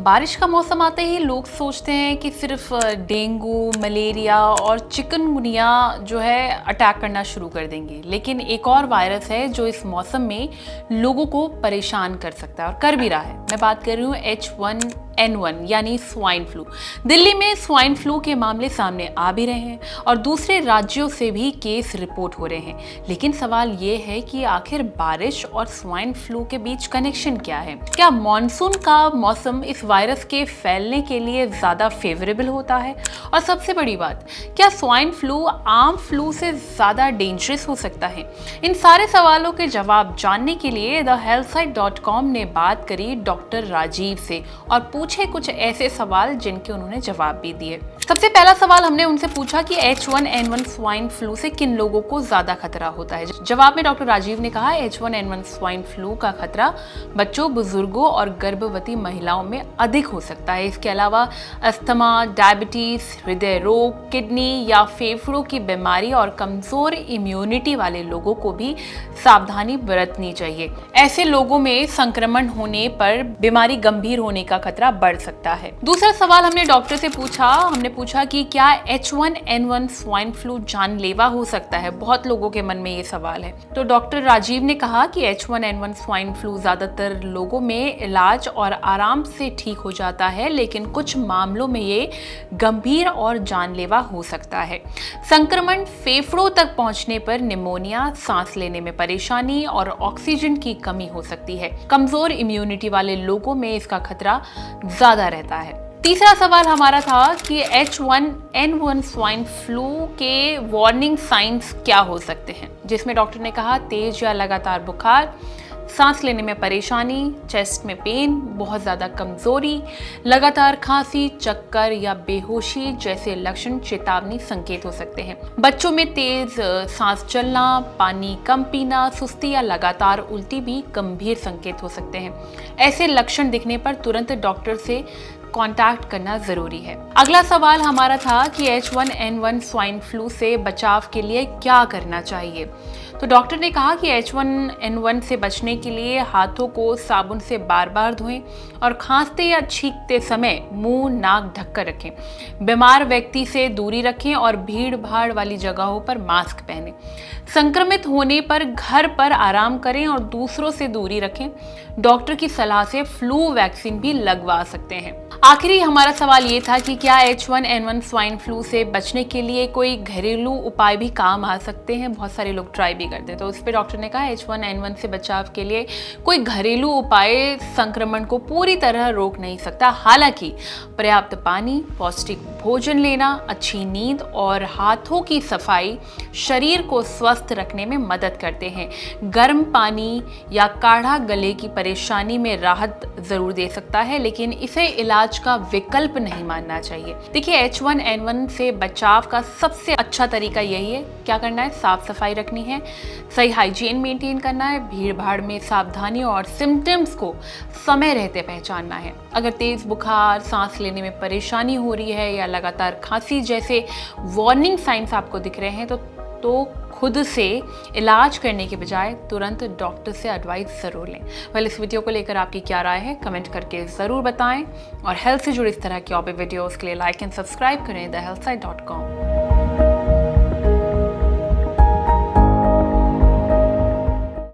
बारिश का मौसम आते ही लोग सोचते हैं कि सिर्फ डेंगू, मलेरिया और चिकनगुनिया जो है अटैक करना शुरू कर देंगे, लेकिन एक और वायरस है जो इस मौसम में लोगों को परेशान कर सकता है और कर भी रहा है। मैं बात कर रही हूँ H1N1 यानी स्वाइन फ्लू। दिल्ली में स्वाइन फ्लू के मामले सामने आ भी रहे हैं और दूसरे राज्यों से भी केस रिपोर्ट हो रहे हैं, लेकिन सवाल ये है कि आखिर बारिश और स्वाइन फ्लू के बीच कनेक्शन क्या है? क्या मॉनसून का मौसम इस वायरस के फैलने के लिए ज्यादा फेवरेबल होता है? और सबसे बड़ी बात, क्या स्वाइन फ्लू आम फ्लू से ज्यादा डेंजरस हो सकता है? इन सारे सवालों के जवाब जानने के लिए thehealthsite.com ने बात करी डॉक्टर राजीव से और पूछे कुछ ऐसे सवाल जिनके उन्होंने जवाब भी दिए। सबसे पहला सवाल हमने उनसे पूछा कि H1N1 स्वाइन फ्लू से किन लोगों को ज्यादा खतरा होता है। जवाब में डॉक्टर राजीव ने कहा H1N1 स्वाइन फ्लू का खतरा बच्चों, बुजुर्गों और गर्भवती महिलाओं में अधिक हो सकता है। इसके अलावा अस्थमा, डायबिटीज, हृदय रोग, किडनी या फेफड़ों की बीमारी और कमजोर इम्यूनिटी वाले लोगों को भी सावधानी बरतनी चाहिए। ऐसे लोगों में संक्रमण होने पर बीमारी गंभीर होने का खतरा बढ़ सकता है। दूसरा सवाल हमने डॉक्टर से पूछा कि क्या H1N1 स्वाइन फ्लू जानलेवा हो सकता है? बहुत लोगों के मन में ये सवाल है। तो डॉक्टर राजीव ने कहा कि H1N1 स्वाइन फ्लू ज्यादातर लोगों में इलाज और आराम से ठीक हो जाता है, लेकिन कुछ मामलों में ये गंभीर और जानलेवा हो सकता है। संक्रमण फेफड़ों तक पहुंचने पर निमोनिया, सांस लेने में परेशानी और ऑक्सीजन की कमी हो सकती है। कमजोर इम्यूनिटी वाले लोगों में इसका खतरा ज्यादा रहता है। तीसरा सवाल हमारा था कि H1N1 स्वाइन फ्लू के वार्निंग साइंस क्या हो सकते हैं, जिसमें डॉक्टर ने कहा तेज या लगातार बुखार, सांस लेने में परेशानी, चेस्ट में पेन, बहुत ज़्यादा कमजोरी, लगातार खांसी, चक्कर या बेहोशी जैसे लक्षण चेतावनी संकेत हो सकते हैं। बच्चों में तेज सांस चलना, पानी कम पीना, सुस्ती या लगातार उल्टी भी गंभीर संकेत हो सकते हैं। ऐसे लक्षण दिखने पर तुरंत डॉक्टर से कांटेक्ट करना जरूरी है। अगला सवाल हमारा था कि H1N1 स्वाइन फ्लू से बचाव के लिए क्या करना चाहिए। तो डॉक्टर ने कहा कि H1N1 से बचने के लिए हाथों को साबुन से बार बार धोएं और खांसते या छींकते समय मुंह, नाक ढककर रखें। बीमार व्यक्ति से दूरी रखें और भीड़ भाड़ वाली जगहों पर मास्क पहनें। संक्रमित होने पर घर पर आराम करें और दूसरों से दूरी रखें। डॉक्टर की सलाह से फ्लू वैक्सीन भी लगवा सकते हैं। आखिरी हमारा सवाल ये था कि क्या H1N1 स्वाइन फ्लू से बचने के लिए कोई घरेलू उपाय भी काम आ सकते हैं? बहुत सारे लोग ट्राई भी करते हैं। तो उस पर डॉक्टर ने कहा H1N1 से बचाव के लिए कोई घरेलू उपाय संक्रमण को पूरी तरह रोक नहीं सकता। हालांकि पर्याप्त पानी, पौष्टिक भोजन लेना, अच्छी नींद और हाथों की सफाई शरीर को स्वस्थ रखने में मदद करते हैं। गर्म पानी या काढ़ा गले की परेशानी में राहत जरूर दे सकता है, लेकिन इसे इलाज का विकल्प नहीं मानना चाहिए। देखिए, H1N1 से बचाव का सबसे अच्छा तरीका यही है। क्या करना है? साफ सफाई रखनी है, सही हाइजीन मेंटेन करना है, भीड़ भाड़ में सावधानी और सिम्टम्स को समय रहते पहचानना है। अगर तेज बुखार, सांस लेने में परेशानी हो रही है या लगातार खांसी जैसे वार्निंग साइंस आपको दिख रहे हैं तो खुद से इलाज करने के बजाय तुरंत डॉक्टर से एडवाइस ज़रूर लें। इस वीडियो को लेकर आपकी क्या राय है, कमेंट करके ज़रूर बताएं और हेल्थ से जुड़ी इस तरह की और भी वीडियोज़ के लिए लाइक एंड सब्सक्राइब करें thehealthsite.com।